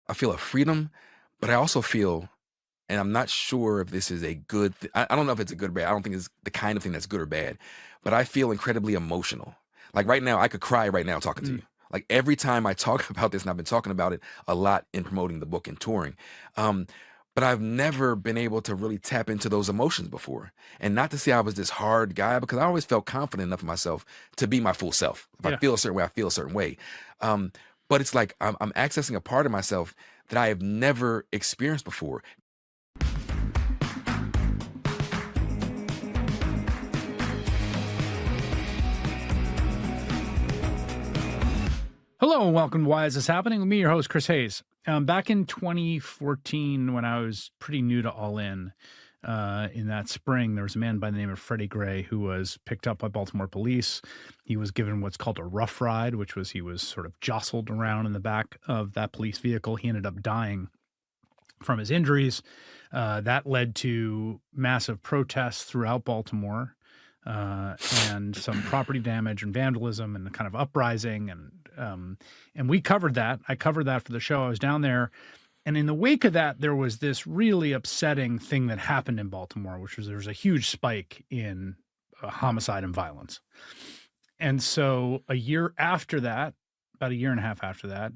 I feel a freedom, but I also feel, and I'm not sure if this is a good I don't know if it's a good or bad. I don't think it's the kind of thing that's good or bad, but I feel incredibly emotional. Like right now, I could cry right now talking to Mm. you. Like every time I talk about this, and I've been talking about it a lot in promoting the book and touring. Um, but I've never been able to really tap into those emotions before. And not to say I was this hard guy, because I always felt confident enough in myself to be my full self. If I Yeah. feel a certain way, I feel a certain way. Um, but it's like I'm accessing a part of myself that I have never experienced before. Hello and welcome to Why Is This Happening? With me, your host, Chris Hayes. Back in 2014, when I was pretty new to All in that spring, there was a man by the name of Freddie Gray who was picked up by Baltimore police. He was given what's called a rough ride, which was he was sort of jostled around in the back of that police vehicle. He ended up dying from his injuries. That led to massive protests throughout Baltimore. And some property damage and vandalism and the kind of uprising and we covered that. I covered that for the show. I was down there, and in the wake of that, there was this really upsetting thing that happened in Baltimore, which was there was a huge spike in homicide and violence. And so a year after that, about a year and a half after that,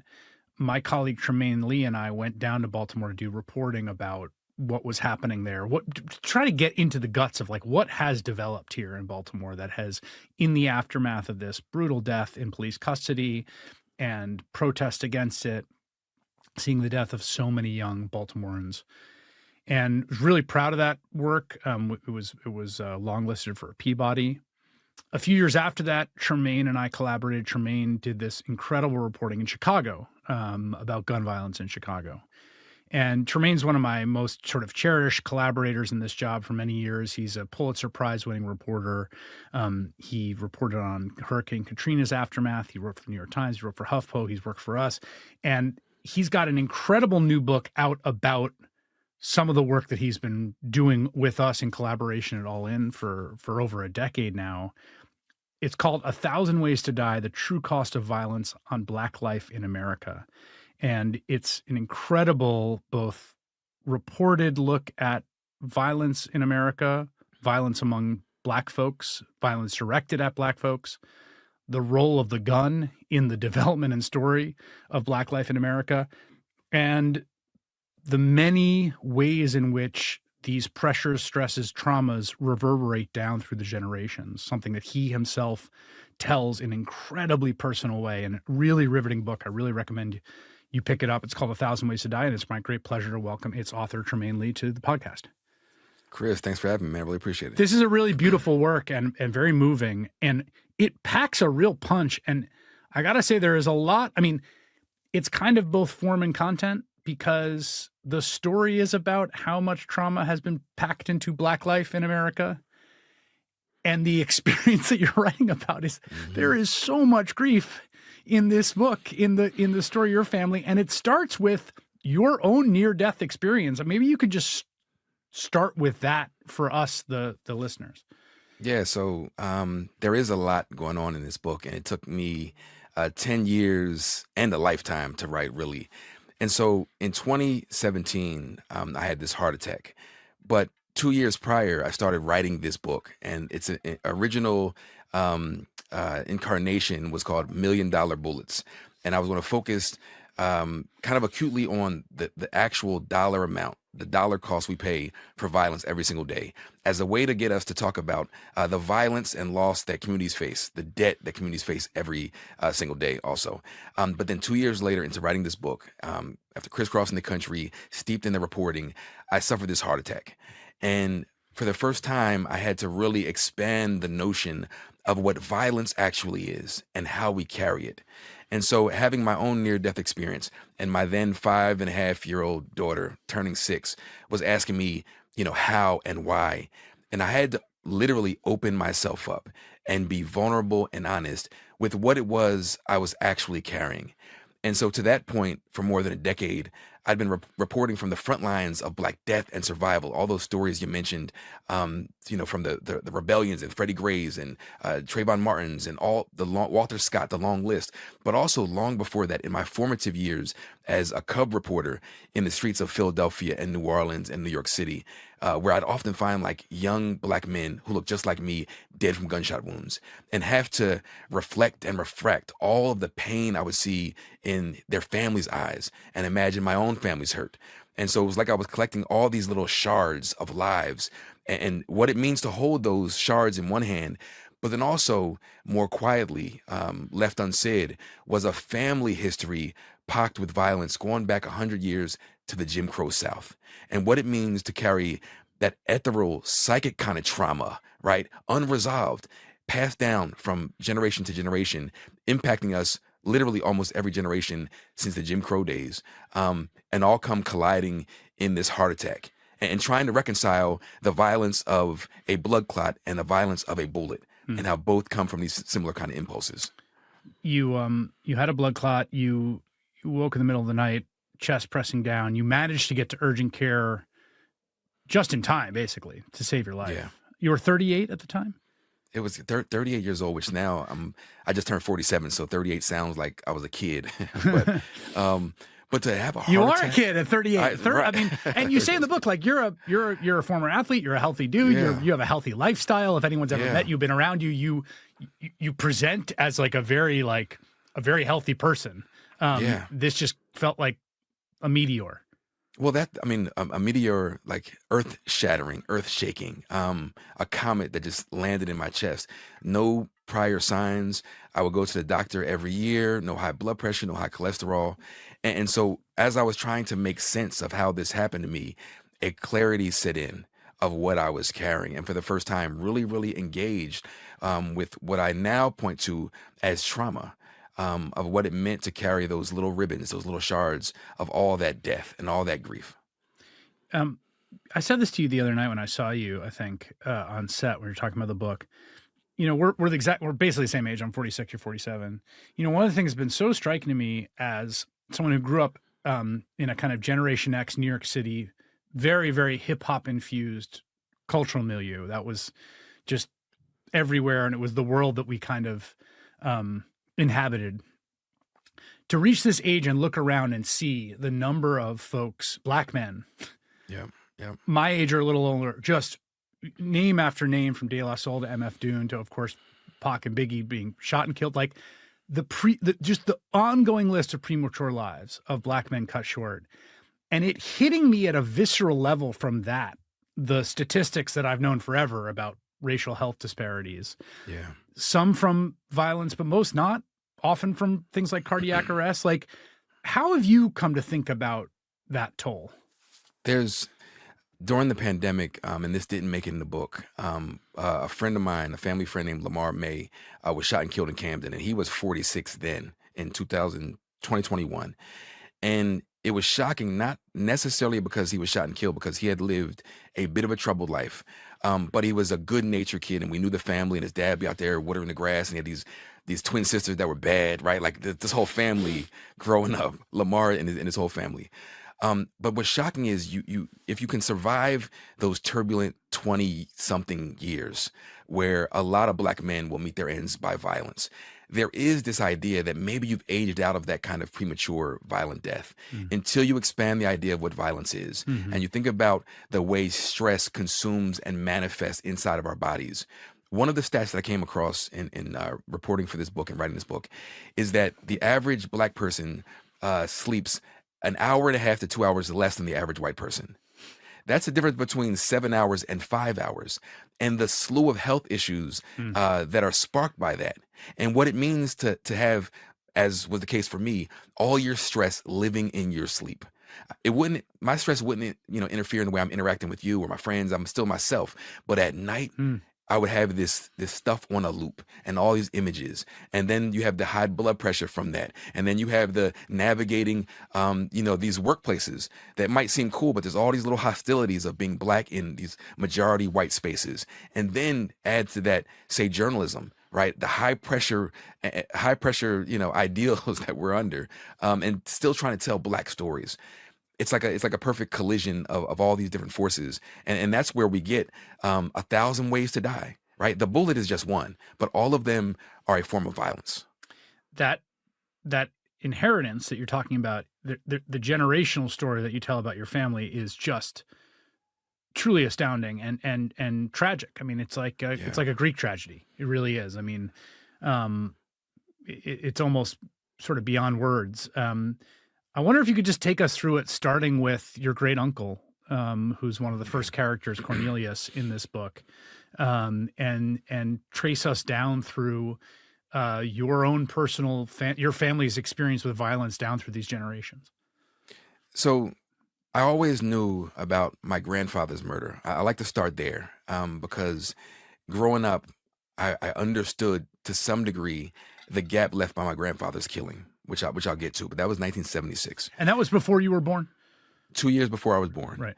my colleague Tremaine Lee and I went down to Baltimore to do reporting about what was happening there, what to try to get into the guts of like what has developed here in Baltimore that has, in the aftermath of this brutal death in police custody and protest against it, seeing the death of so many young Baltimoreans. And was really proud of that work. It was longlisted for a Peabody. A few years after that, Tremaine and I collaborated. Tremaine did this incredible reporting in Chicago about gun violence in Chicago. And Tremaine's one of my most sort of cherished collaborators in this job for many years. He's a Pulitzer Prize winning reporter. He reported on Hurricane Katrina's aftermath. He wrote for the New York Times. He wrote for HuffPo. He's worked for us. And he's got an incredible new book out about some of the work that he's been doing with us in collaboration at All In for over a decade now. It's called 1,000 Ways to Die: The True Cost of Violence on Black Life in America. And it's an incredible, both reported look at violence in America, violence among Black folks, violence directed at Black folks, the role of the gun in the development and story of Black life in America, and the many ways in which these pressures, stresses, traumas reverberate down through the generations, something that he himself tells in an incredibly personal way, and a really riveting book. I really recommend you pick it up. It's called 1,000 Ways to Die, and it's my great pleasure to welcome its author, Tremaine Lee, to the podcast. Chris, thanks for having me, man. I really appreciate it. This is a really beautiful work and very moving, and it packs a real punch. And I got to say, there is a lot. I mean, it's kind of both form and content, because the story is about how much trauma has been packed into Black life in America. And the experience that you're writing about is there is so much grief in this book, in the story of your family. And it starts with your own near-death experience. Maybe you could just start with that for us, the listeners. Yeah, so there is a lot going on in this book, and it took me 10 years and a lifetime to write, really. And so in 2017, I had this heart attack. But 2 years prior, I started writing this book, and its original incarnation was called $1 Million Bullets. And I was going to focus kind of acutely on the actual dollar amount, the dollar cost we pay for violence every single day, as a way to get us to talk about the violence and loss that communities face, the debt that communities face every single day also. But then 2 years later into writing this book, after crisscrossing the country, steeped in the reporting, I suffered this heart attack. And for the first time, I had to really expand the notion of what violence actually is and how we carry it. And so having my own near-death experience, and my then 5.5-year-old daughter turning 6 was asking me, how and why. And I had to literally open myself up and be vulnerable and honest with what it was I was actually carrying. And so to that point, for more than a decade, I'd been reporting from the front lines of Black death and survival, all those stories you mentioned, from the rebellions and Freddie Gray's and Trayvon Martin's and all the Walter Scott, the long list. But also long before that, in my formative years as a cub reporter in the streets of Philadelphia and New Orleans and New York City, where I'd often find like young Black men who look just like me, dead from gunshot wounds, and have to reflect and refract all of the pain I would see in their families' eyes and imagine my own family's hurt. And so it was like I was collecting all these little shards of lives and what it means to hold those shards in one hand. But then also, more quietly, left unsaid, was a family history pocked with violence going back 100 years to the Jim Crow South, and what it means to carry that ethereal psychic kind of trauma, right? Unresolved, passed down from generation to generation, impacting us literally almost every generation since the Jim Crow days, and all come colliding in this heart attack and trying to reconcile the violence of a blood clot and the violence of a bullet, and how both come from these similar kind of impulses. You had a blood clot. You woke in the middle of the night, chest pressing down. You managed to get to urgent care just in time, basically, to save your life. Yeah. You were 38 at the time? It was 38 years old, which now I just turned 47, so 38 sounds like I was a kid. But to have a heart You are attack, a kid at 38. right. I mean, and you say in the book, like you're a former athlete, you're a healthy dude, Yeah. you have a healthy lifestyle. If anyone's ever Yeah. met you, been around you, you present as like a very healthy person. Yeah. This just felt like a meteor. Well, a meteor, like earth-shattering, earth-shaking, a comet that just landed in my chest. No prior signs. I would go to the doctor every year, no high blood pressure, no high cholesterol. And so as I was trying to make sense of how this happened to me, a clarity set in of what I was carrying. And for the first time, really, really engaged with what I now point to as trauma. Of what it meant to carry those little ribbons, those little shards of all that death and all that grief. I said this to you the other night when I saw you, I think, on set when you were talking about the book. You know, we're basically the same age. I'm 46, you're 47. You know, one of the things that's been so striking to me as someone who grew up in a kind of Generation X New York City, very, very hip hop infused cultural milieu that was just everywhere, and it was the world that we kind of inhabited. To reach this age and look around and see the number of folks, Black men, Yeah. my age or a little older, just name after name, from De La Soul to MF Doom to, of course, Pac and Biggie being shot and killed, like just the ongoing list of premature lives of Black men cut short, and it hitting me at a visceral level from that, the statistics that I've known forever about racial health disparities, Yeah. some from violence, but most not, often from things like cardiac arrest. Like, how have you come to think about that toll? During the pandemic, and this didn't make it in the book, a friend of mine, a family friend named Lamar May, was shot and killed in Camden, and he was 46 then in 2021. And it was shocking, not necessarily because he was shot and killed, because he had lived a bit of a troubled life. But he was a good-natured kid, and we knew the family, and his dad be out there watering the grass, and he had these twin sisters that were bad, right? Like this whole family growing up, Lamar and his whole family. But what's shocking is if you can survive those turbulent 20-something years where a lot of Black men will meet their ends by violence, there is this idea that maybe you've aged out of that kind of premature violent death until you expand the idea of what violence is. And you think about the way stress consumes and manifests inside of our bodies. One of the stats that I came across in reporting for this book and writing this book is that the average Black person sleeps an hour and a half to 2 hours less than the average white person. That's the difference between 7 hours and 5 hours, and the slew of health issues that are sparked by that, and what it means to have, as was the case for me, all your stress living in your sleep. My stress wouldn't, interfere in the way I'm interacting with you or my friends. I'm still myself, but at night, I would have this stuff on a loop and all these images. And then you have the high blood pressure from that. And then you have the navigating, these workplaces that might seem cool, but there's all these little hostilities of being Black in these majority white spaces. And then add to that, say, journalism, right? The high pressure, ideals that we're under, and still trying to tell Black stories. it's like a perfect collision of all these different forces, and that's where we get 1,000 ways to die. Right, the bullet is just one, but all of them are a form of violence. That inheritance that you're talking about, the generational story that you tell about your family is just truly astounding and tragic. I mean, it's like a Greek tragedy. It really is. I mean, it's almost sort of beyond words. I wonder if you could just take us through it, starting with your great uncle, who's one of the first characters, Cornelius, in this book, and trace us down through your own personal, your family's experience with violence down through these generations. So I always knew about my grandfather's murder. I like to start there because growing up, I understood to some degree the gap left by my grandfather's killing, which I'll get to. But that was 1976. And that was before you were born? 2 years before I was born. Right.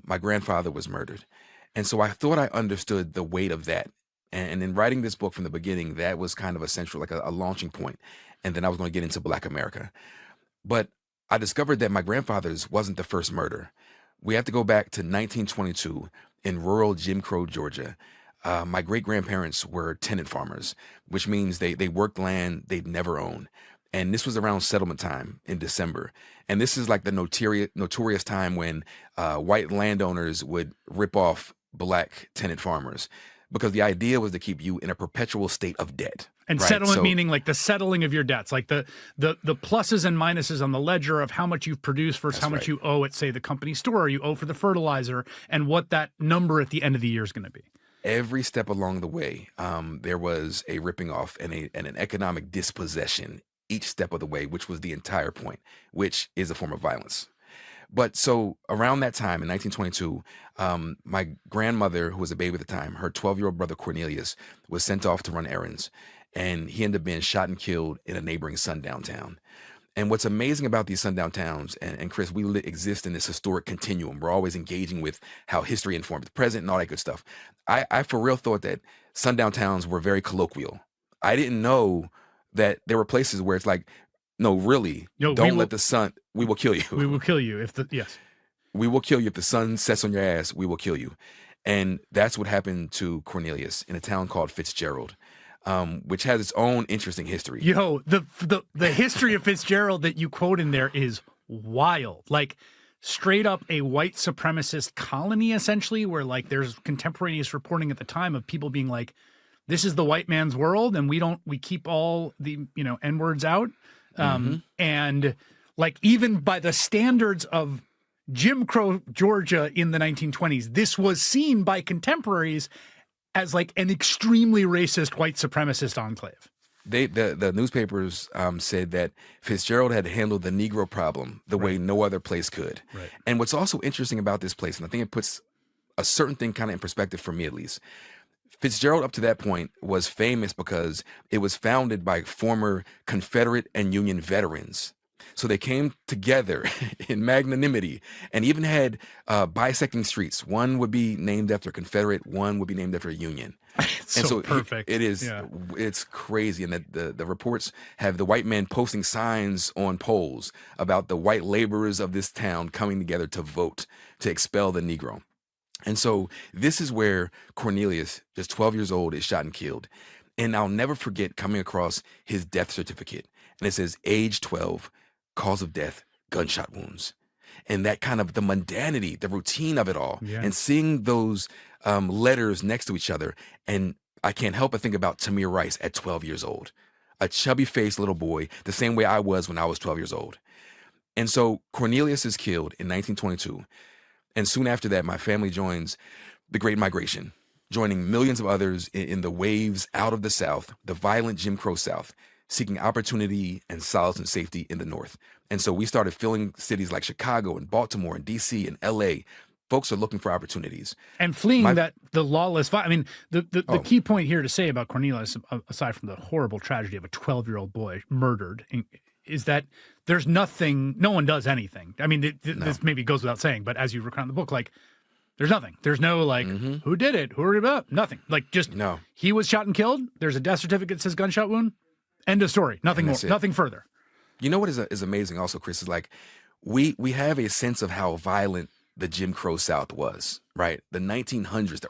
My grandfather was murdered. And so I thought I understood the weight of that. And in writing this book from the beginning, that was kind of a central, like a launching point. And then I was going to get into Black America. But I discovered that my grandfather's wasn't the first murder. We have to go back to 1922 in rural Jim Crow, Georgia. My great-grandparents were tenant farmers, which means they worked land they'd never owned. And this was around settlement time in December. And this is like the notorious time when white landowners would rip off Black tenant farmers, because the idea was to keep you in a perpetual state of debt. And right? Settlement meaning like the settling of your debts, like the pluses and minuses on the ledger of how much you've produced versus how much you owe at, say, the company store, or you owe for the fertilizer, and what that number at the end of the year is going to be. Every step along the way, there was a ripping off and an economic dispossession each step of the way, which was the entire point, which is a form of violence. But so around that time in 1922, my grandmother, who was a baby at the time, her 12-year-old brother Cornelius was sent off to run errands, and he ended up being shot and killed in a neighboring sundown town. And what's amazing about these sundown towns, and Chris, we exist in this historic continuum. We're always engaging with how history informs the present and all that good stuff. I for real thought that sundown towns were very colloquial. I didn't know that there were places where it's like, no, really, don't let the sun, we will kill you. We will kill you if yes. We will kill you if the sun sets on your ass, we will kill you. And that's what happened to Cornelius in a town called Fitzgerald, which has its own interesting history. Yo, the history of Fitzgerald that you quote in there is wild. Like straight up a white supremacist colony, essentially, where like there's contemporaneous reporting at the time of people being like, this is the white man's world, and we keep all the, N-words out. And like, even by the standards of Jim Crow, Georgia in the 1920s, this was seen by contemporaries as like an extremely racist white supremacist enclave. The newspapers said that Fitzgerald had handled the Negro problem the way no other place could. Right. And what's also interesting about this place, and I think it puts a certain thing kind of in perspective for me at least, Fitzgerald up to that point was famous because it was founded by former Confederate and Union veterans. So they came together in magnanimity and even had bisecting streets. One would be named after a Confederate, one would be named after a Union. It's so perfect. It is. Yeah. It's crazy. And the reports have the white men posting signs on poles about the white laborers of this town coming together to vote to expel the Negro. And so this is where Cornelius, just 12 years old, is shot and killed. And I'll never forget coming across his death certificate. And it says, age 12, cause of death, gunshot wounds. And that kind of the mundanity, the routine of it all, and seeing those letters next to each other. And I can't help but think about Tamir Rice at 12 years old, a chubby-faced little boy, the same way I was when I was 12 years old. And so Cornelius is killed in 1922. And soon after that, my family joins the Great Migration, joining millions of others in the waves out of the South, the violent Jim Crow South, seeking opportunity and solace and safety in the North. And so we started filling cities like Chicago and Baltimore and D.C. and L.A. Folks are looking for opportunities. And fleeing the lawless. I mean, the key point here to say about Cornelius, aside from the horrible tragedy of a 12-year-old boy murdered, is that there's nothing, no one does anything. I mean, this maybe goes without saying, but as you recount in the book, like, there's nothing. There's no, like, who did it? Who are about? Nothing. Like, just, he was shot and killed. There's a death certificate that says gunshot wound. End of story. Nothing more. Nothing further. You know what is amazing also, Chris, is like, we have a sense of how violent the Jim Crow South was, right? The 1900s,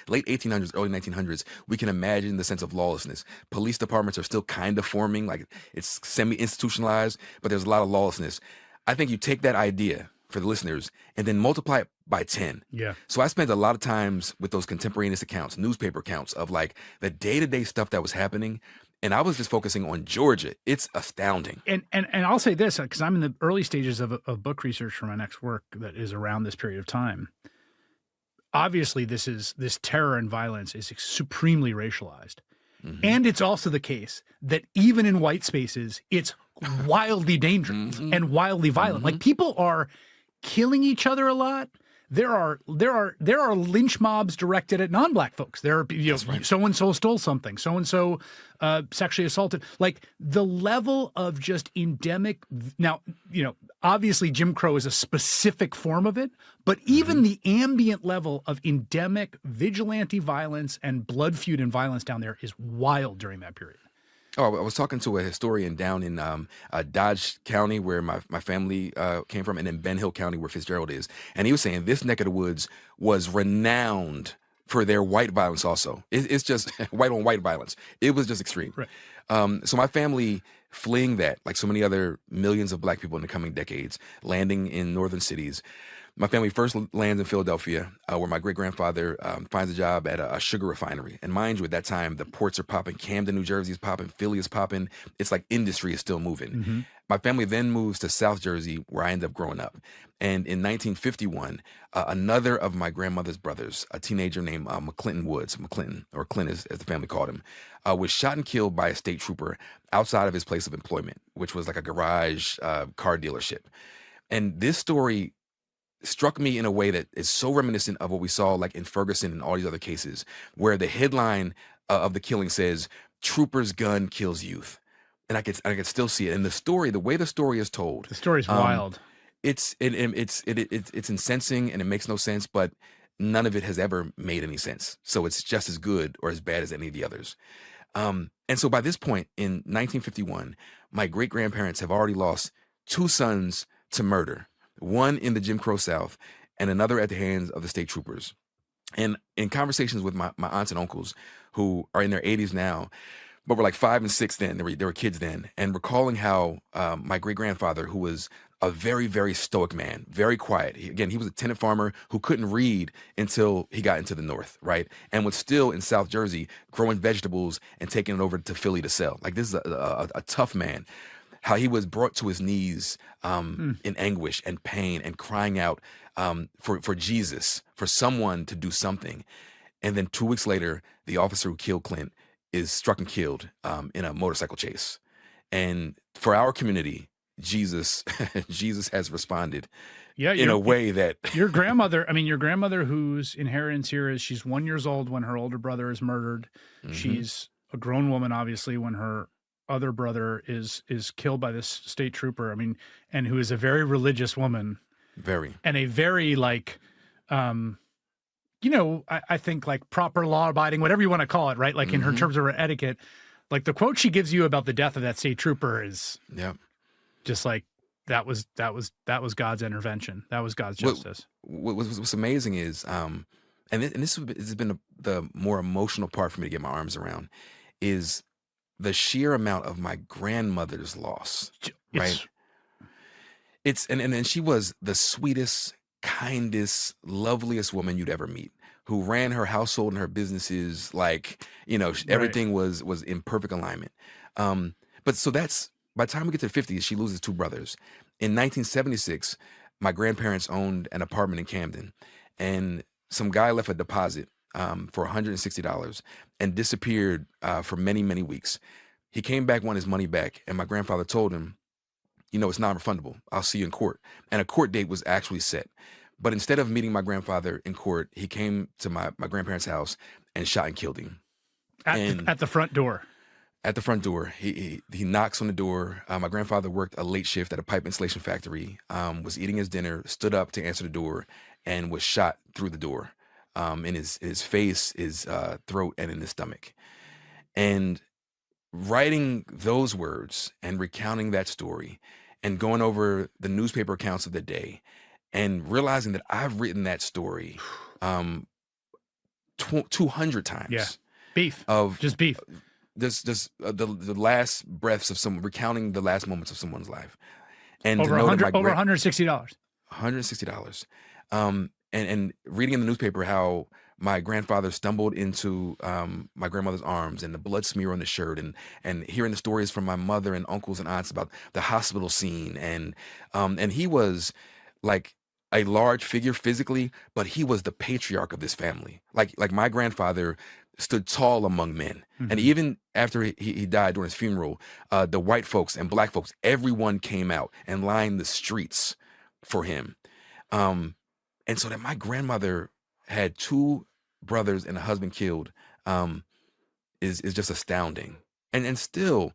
late 1800s, early 1900s, we can imagine the sense of lawlessness. Police departments are still kind of forming, like it's semi-institutionalized, but there's a lot of lawlessness. I think you take that idea for the listeners and then multiply it by 10. Yeah. So I spent a lot of times with those contemporaneous accounts, newspaper accounts of like the day-to-day stuff that was happening. And I was just focusing on Georgia. It's astounding. And I'll say this, because I'm in the early stages of book research for my next work that is around this period of time. Obviously, this terror and violence is supremely racialized. Mm-hmm. And it's also the case that even in white spaces, it's wildly dangerous and wildly violent. Mm-hmm. Like people are killing each other a lot. There are lynch mobs directed at non-black folks. There are, right. So-and-so stole something. So-and-so sexually assaulted. Like the level of just endemic. Now, obviously Jim Crow is a specific form of it, but even the ambient level of endemic vigilante violence and blood feud and violence down there is wild during that period. Oh, I was talking to a historian down in Dodge County, where my family came from, and in Ben Hill County, where Fitzgerald is. And he was saying this neck of the woods was renowned for their white violence also. It's just white on white violence. It was just extreme. Right. So my family fleeing that, like so many other millions of black people in the coming decades, landing in northern cities. My family first lands in Philadelphia, where my great-grandfather finds a job at a sugar refinery. And mind you, at that time, the ports are popping. Camden, New Jersey is popping. Philly is popping. It's like industry is still moving. Mm-hmm. My family then moves to South Jersey, where I end up growing up. And in 1951, another of my grandmother's brothers, a teenager named McClinton Woods, McClinton, or Clint as the family called him, was shot and killed by a state trooper outside of his place of employment, which was like a garage car dealership. And this story struck me in a way that is so reminiscent of what we saw like in Ferguson and all these other cases, where the headline of the killing says, "Trooper's gun kills youth." And I could still see it. And the story, the way the story is told. The story's wild. It's incensing and it makes no sense, but none of it has ever made any sense. So it's just as good or as bad as any of the others. And so by this point in 1951, my great-grandparents have already lost 2 sons to murder. One in the Jim Crow South and another at the hands of the state troopers. And in conversations with my aunts and uncles who are in their 80s now, but were like 5 and 6 then, they were kids then, and recalling how my great-grandfather, who was a very, very stoic man, very quiet. He was a tenant farmer who couldn't read until he got into the North, right? And was still in South Jersey growing vegetables and taking it over to Philly to sell. Like this is a tough man. How he was brought to his knees in anguish and pain and crying out for Jesus, for someone to do something. And then 2 weeks later, the officer who killed Clint is struck and killed in a motorcycle chase. And for our community, Jesus has responded in a way that your grandmother whose inheritance here is she's 1 year old when her older brother is murdered. Mm-hmm. She's a grown woman, obviously, when her other brother is killed by this state trooper. I mean, and who is a very religious woman. Very. And a very like, I think like proper law abiding, whatever you want to call it, right? Like in her terms of her etiquette, like the quote she gives you about the death of that state trooper is just like, that was God's intervention. That was God's justice. What's amazing is, and this has been the more emotional part for me to get my arms around, is the sheer amount of my grandmother's loss, right? And she was the sweetest, kindest, loveliest woman you'd ever meet, who ran her household and her businesses like, everything was in perfect alignment. But so that's, by the time we get to the 50s, she loses 2 brothers. In 1976, my grandparents owned an apartment in Camden, and some guy left a deposit for $160 and disappeared for many, many weeks. He came back, wanted his money back, and my grandfather told him, it's non-refundable. I'll see you in court. And a court date was actually set. But instead of meeting my grandfather in court, he came to my grandparents' house and shot and killed him. At the front door. At the front door. He knocks on the door. My grandfather worked a late shift at a pipe installation factory, was eating his dinner, stood up to answer the door, and was shot through the door. In his face, his throat, and in his stomach. And writing those words and recounting that story and going over the newspaper accounts of the day and realizing that I've written that story um 200 Yeah. times Beef. of Just beef. the last breaths of someone, recounting the last moments of someone's life, and to Over know that my over $160. $160. And reading in the newspaper how my grandfather stumbled into my grandmother's arms and the blood smear on the shirt, and hearing the stories from my mother and uncles and aunts about the hospital scene, and he was like a large figure physically, but he was the patriarch of this family. Like my grandfather stood tall among men. And Mhm. even after he died during his funeral, the white folks and black folks, everyone came out and lined the streets for him. Um, and so that my grandmother had two brothers and a husband killed um, is just astounding. And still,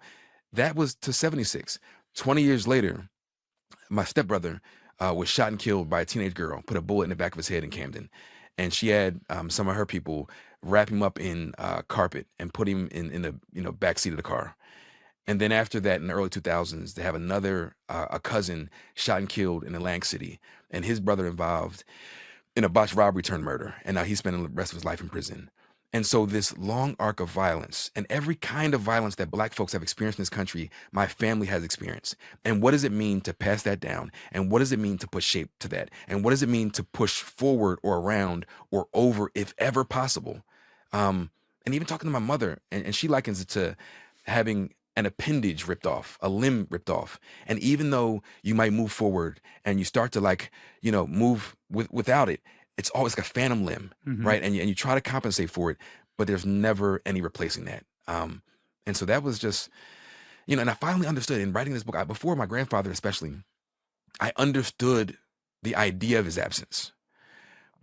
that was to 76. 20 years later, my stepbrother was shot and killed by a teenage girl, put a bullet in the back of his head in Camden. And she had some of her people wrap him up in carpet and put him in the back seat of the car. And then after that, in the early 2000s, they have another a cousin shot and killed in Atlantic City, and his brother involved in a botched robbery turned murder, and now he's spending the rest of his life in prison. And so this long arc of violence and every kind of violence that black folks have experienced in this country, my family has experienced. And what does it mean to pass that down? And what does it mean to put shape to that? And what does it mean to push forward or around or over if ever possible? And even talking to my mother, and she likens it to having an appendage ripped off, a limb ripped off. And even though you might move forward and you start to move without it, it's always like a phantom limb, Mhm. right? And you try to compensate for it, but there's never any replacing that. And so that was just, and I finally understood in writing this book, before my grandfather especially, I understood the idea of his absence.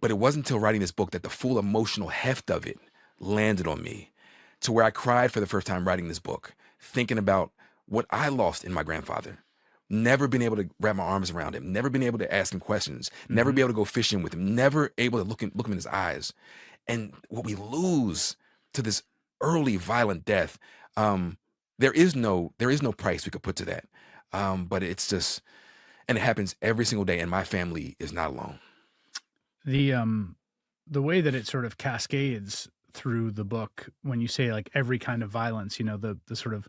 But it wasn't until writing this book that the full emotional heft of it landed on me, to where I cried for the first time writing this book, thinking about what I lost in my grandfather. Never been able to wrap my arms around him, never been able to ask him questions, never Mhm. be able to go fishing with him, never able to look him in his eyes. And what we lose to this early violent death, there is no price we could put to that. But it's just, and it happens every single day, and my family is not alone. The way that it sort of cascades through the book, when you say like every kind of violence, the sort of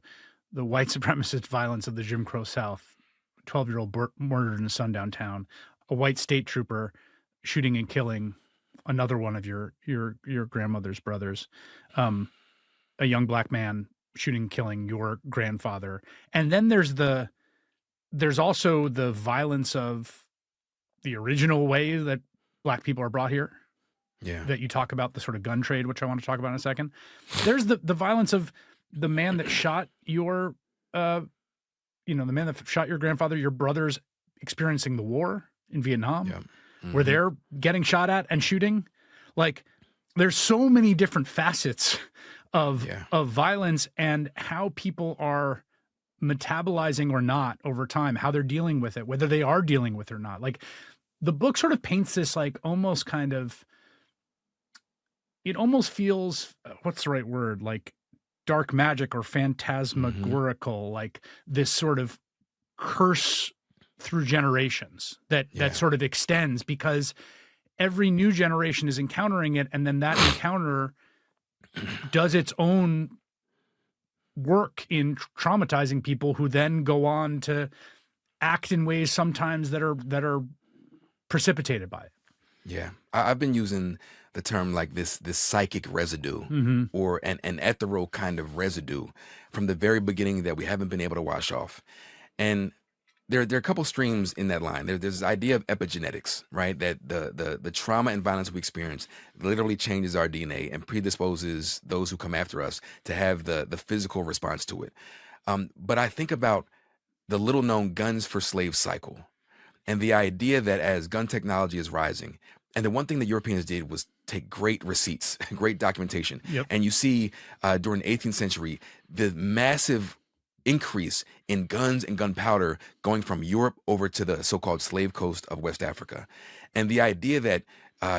the white supremacist violence of the Jim Crow South, 12-year-old murdered in a sundown town, a white state trooper shooting and killing another one of your grandmother's brothers, a young black man shooting and killing your grandfather. And then there's also the violence of the original way that black people are brought here, Yeah. that you talk about, the sort of gun trade, which I want to talk about in a second. There's the violence of the man that shot your, the man that shot your grandfather, your brothers experiencing the war in Vietnam, Yeah. where they're getting shot at and shooting. Like, there's so many different facets of violence and how people are metabolizing or not over time, how they're dealing with it, whether they are dealing with it or not. Like, the book sort of paints this like almost kind of, it almost feels, what's the right word? Like dark magic or phantasmagorical, like this sort of curse through generations that sort of extends, because every new generation is encountering it. And then that encounter does its own work in traumatizing people, who then go on to act in ways sometimes that are precipitated by it. Yeah. I've been using the term like this psychic residue, Mhm. or an ethereal kind of residue from the very beginning that we haven't been able to wash off. And there are a couple streams in that line. There's this idea of epigenetics, right? That the trauma and violence we experience literally changes our DNA and predisposes those who come after us to have the physical response to it. But I think about the little known guns for slaves cycle, and the idea that as gun technology is rising, and the one thing the Europeans did was take great receipts, great documentation. Yep. And you see during the 18th century, the massive increase in guns and gunpowder going from Europe over to the so-called slave coast of West Africa. And the idea that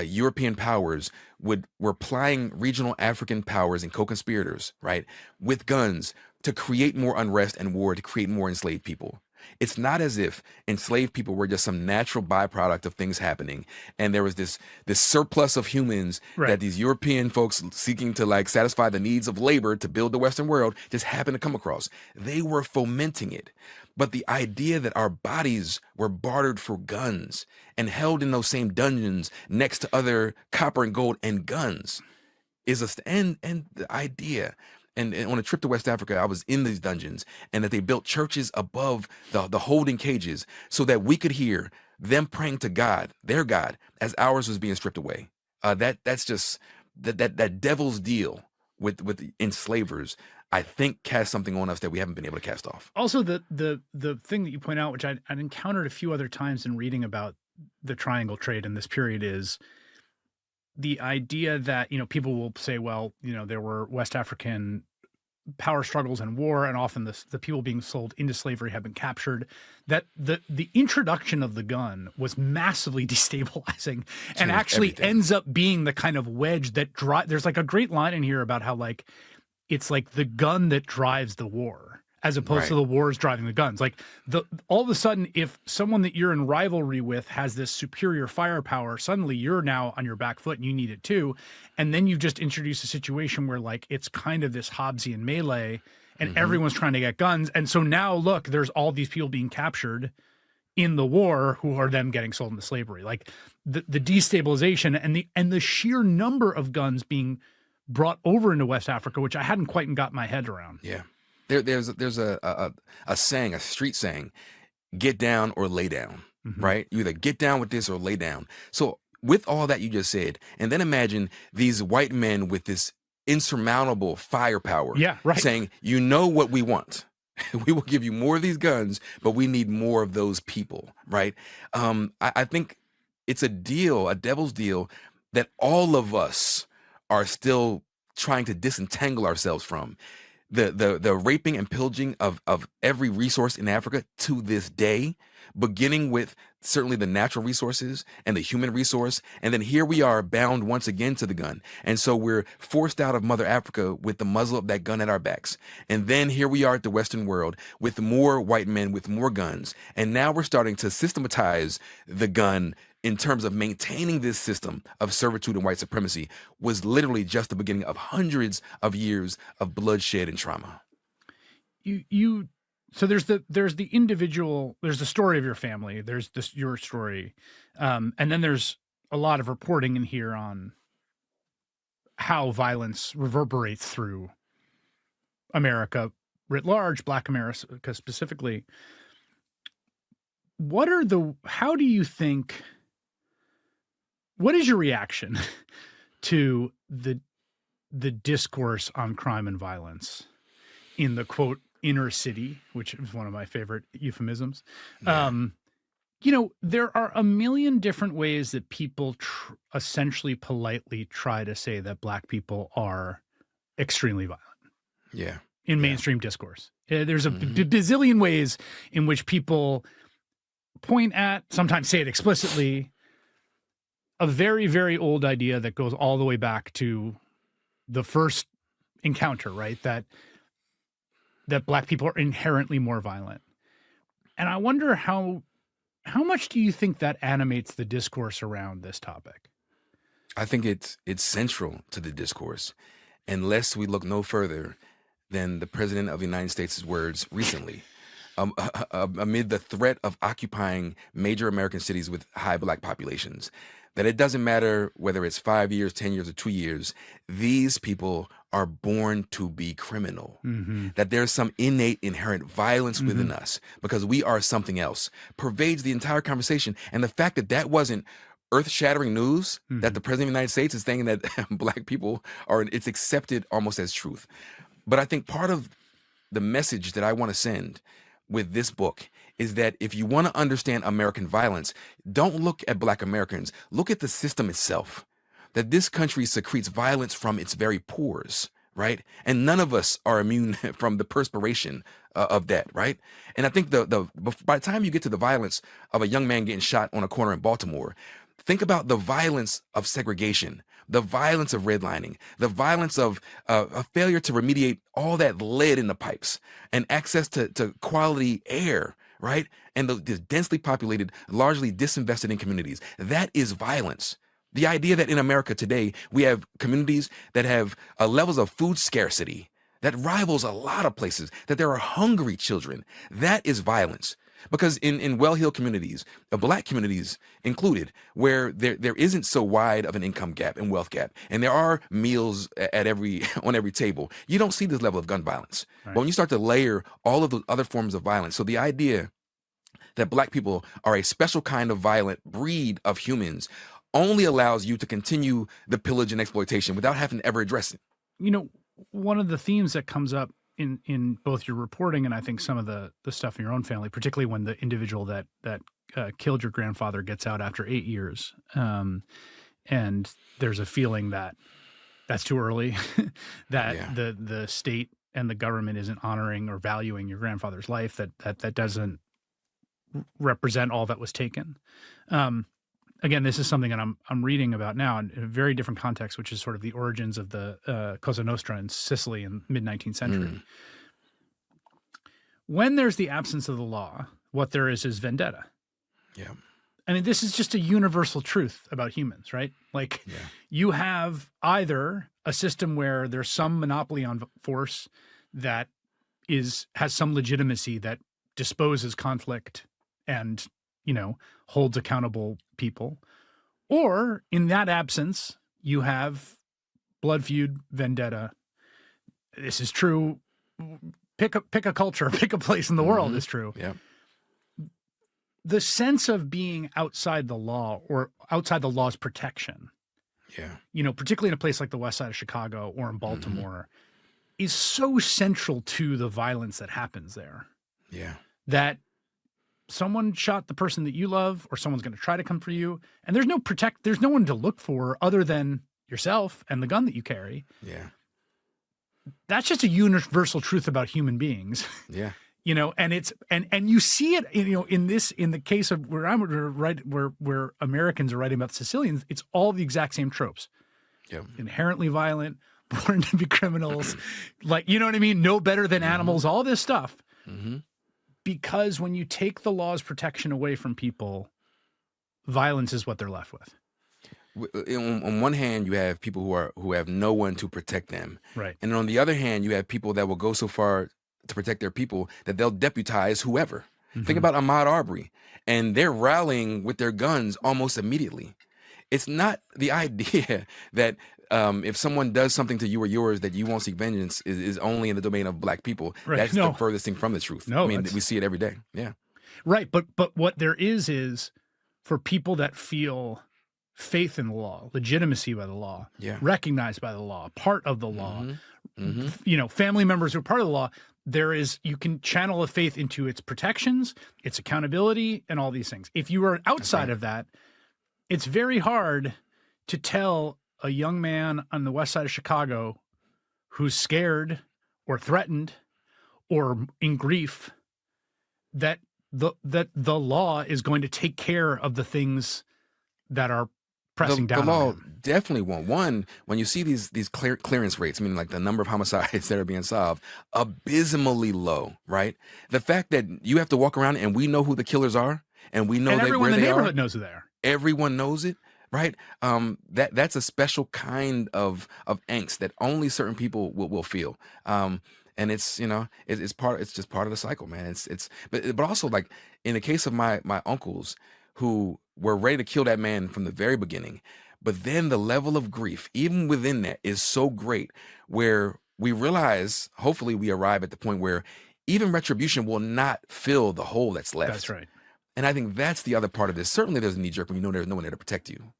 European powers were plying regional African powers and co-conspirators, right, with guns to create more unrest and war, to create more enslaved people. It's not as if enslaved people were just some natural byproduct of things happening, and there was this surplus of humans Right. that these European folks seeking to like satisfy the needs of labor to build the Western world just happened to come across. They were fomenting it. But the idea that our bodies were bartered for guns and held in those same dungeons next to other copper and gold and guns is and the idea. And on a trip to West Africa, I was in these dungeons, and that they built churches above the holding cages so that we could hear them praying to God, their God, as ours was being stripped away. That's just that devil's deal with enslavers, I think, cast something on us that we haven't been able to cast off. Also, the thing that you point out, which I'd encountered a few other times in reading about the triangle trade in this period, is the idea that, people will say, well, there were West African power struggles and war, and often the people being sold into slavery have been captured, that the introduction of the gun was massively destabilizing and actually everything. ends up being the kind of wedge that there's like a great line in here about how like it's like the gun that drives the war as opposed to the wars driving the guns. Like all of a sudden, if someone that you're in rivalry with has this superior firepower, suddenly you're now on your back foot and you need it too. And then you've just introduced a situation where like it's kind of this Hobbesian melee and everyone's trying to get guns. And so now look, there's all these people being captured in the war who are then getting sold into slavery. Like the destabilization and the sheer number of guns being brought over into West Africa, which I hadn't quite got my head around. Yeah. There's a saying, a street saying, get down or lay down, right? You either get down with this or lay down. So with all that you just said, and then imagine these white men with this insurmountable firepower, saying, you know what we want. We will give you more of these guns, but we need more of those people, right? I think it's a deal, a devil's deal, that all of us are still trying to disentangle ourselves from. The raping and pillaging of every resource in Africa to this day, beginning with certainly the natural resources and the human resource. And then here we are bound once again to the gun. And so we're forced out of Mother Africa with the muzzle of that gun at our backs. And then here we are at the Western world with more white men with more guns. And now we're starting to systematize the gun in terms of maintaining this system of servitude and white supremacy. Was literally just the beginning of hundreds of years of bloodshed and trauma. So there's the individual, there's the story of your family, there's your story, and then there's a lot of reporting in here on how violence reverberates through America writ large, Black America specifically. How do you think? What is your reaction to the discourse on crime and violence in the quote inner city, which is one of my favorite euphemisms? Yeah. There are a million different ways that people essentially politely try to say that Black people are extremely violent. Yeah. In mainstream discourse, there's a bazillion ways in which people point at, sometimes say it explicitly, a very, very old idea that goes all the way back to the first encounter, right? That Black people are inherently more violent. And I wonder how much do you think that animates the discourse around this topic? I think it's central to the discourse, unless we look no further than the President of the United States' words recently. Amid the threat of occupying major American cities with high Black populations, that it doesn't matter whether it's 5 years, 10 years, or 2 years, these people are born to be criminal. That there's some innate, inherent violence within us because we are something else, pervades the entire conversation. And the fact that wasn't earth-shattering news, that the President of the United States is saying that Black people it's accepted almost as truth. But I think part of the message that I want to send with this book is that if you want to understand American violence, don't look at Black Americans, look at the system itself. That this country secretes violence from its very pores, right? And none of us are immune from the perspiration of that, right? And I think by the time you get to the violence of a young man getting shot on a corner in Baltimore, think about the violence of segregation, the violence of redlining, the violence of a failure to remediate all that lead in the pipes and access to quality air, right? And the densely populated, largely disinvested in communities. That is violence. The idea that in America today, we have communities that have levels of food scarcity that rivals a lot of places, that there are hungry children, that is violence. Because in well-heeled communities, Black communities included, where there isn't so wide of an income gap and wealth gap, and there are meals at on every table, you don't see this level of gun violence. Right. But when you start to layer all of the other forms of violence, so the idea that Black people are a special kind of violent breed of humans only allows you to continue the pillage and exploitation without having to ever address it. You know, one of the themes that comes up in both your reporting and I think some of the stuff in your own family, particularly when the individual that killed your grandfather gets out after 8 years, and there's a feeling that that's too early, that the state and the government isn't honoring or valuing your grandfather's life, that doesn't represent all that was taken. Again, this is something that I'm reading about now in a very different context, which is sort of the origins of the Cosa Nostra in Sicily in mid-19th century. When there's the absence of the law, what there is vendetta. Yeah. I mean, this is just a universal truth about humans, right? Like you have either a system where there's some monopoly on force that has some legitimacy that disposes conflict and, holds accountable people. Or in that absence, you have blood feud, vendetta. This is true. Pick a culture, pick a place in the world is true. Yeah. The sense of being outside the law or outside the law's protection, particularly in a place like the West Side of Chicago or in Baltimore, is so central to the violence that happens there. Yeah. That someone shot the person that you love, or someone's going to try to come for you, and there's no one to look for other than yourself and the gun that you carry. Yeah. That's just a universal truth about human beings. Yeah. And it's and you see it, in the case of where Americans are writing about the Sicilians, it's all the exact same tropes. Yeah. Inherently violent, born to be criminals, like, you know what I mean? No better than animals, all this stuff. Because when you take the law's protection away from people, violence is what they're left with. On one hand, you have people who have no one to protect them. Right. And on the other hand, you have people that will go so far to protect their people that they'll deputize whoever. Think about Ahmaud Arbery, and they're rallying with their guns almost immediately. It's not the idea that if someone does something to you or yours that you won't seek vengeance is only in the domain of Black people. Right. That's the furthest thing from the truth. No, I mean, we see it every day. Yeah. Right. But what there is for people that feel faith in the law, legitimacy by the law, recognized by the law, part of the law, family members who are part of the law, you can channel a faith into its protections, its accountability, and all these things. If you are outside of that, it's very hard to tell a young man on the West Side of Chicago who's scared or threatened or in grief that the law is going to take care of the things that are pressing down the law on him. Definitely won't. One, when you see these clearance rates, I mean, like the number of homicides that are being solved, abysmally low, right? The fact that you have to walk around and we know who the killers are, and we know and everyone where in the they neighborhood are. knows who they are. Everyone knows it, right? That's a special kind of angst that only certain people will feel. And it's it's just part of the cycle, man. But also, like in the case of my uncles who were ready to kill that man from the very beginning, but then the level of grief, even within that, is so great where we realize, hopefully we arrive at the point where even retribution will not fill the hole that's left. That's right. And I think that's the other part of this. Certainly there's a knee jerk when you know there's no one there to protect you.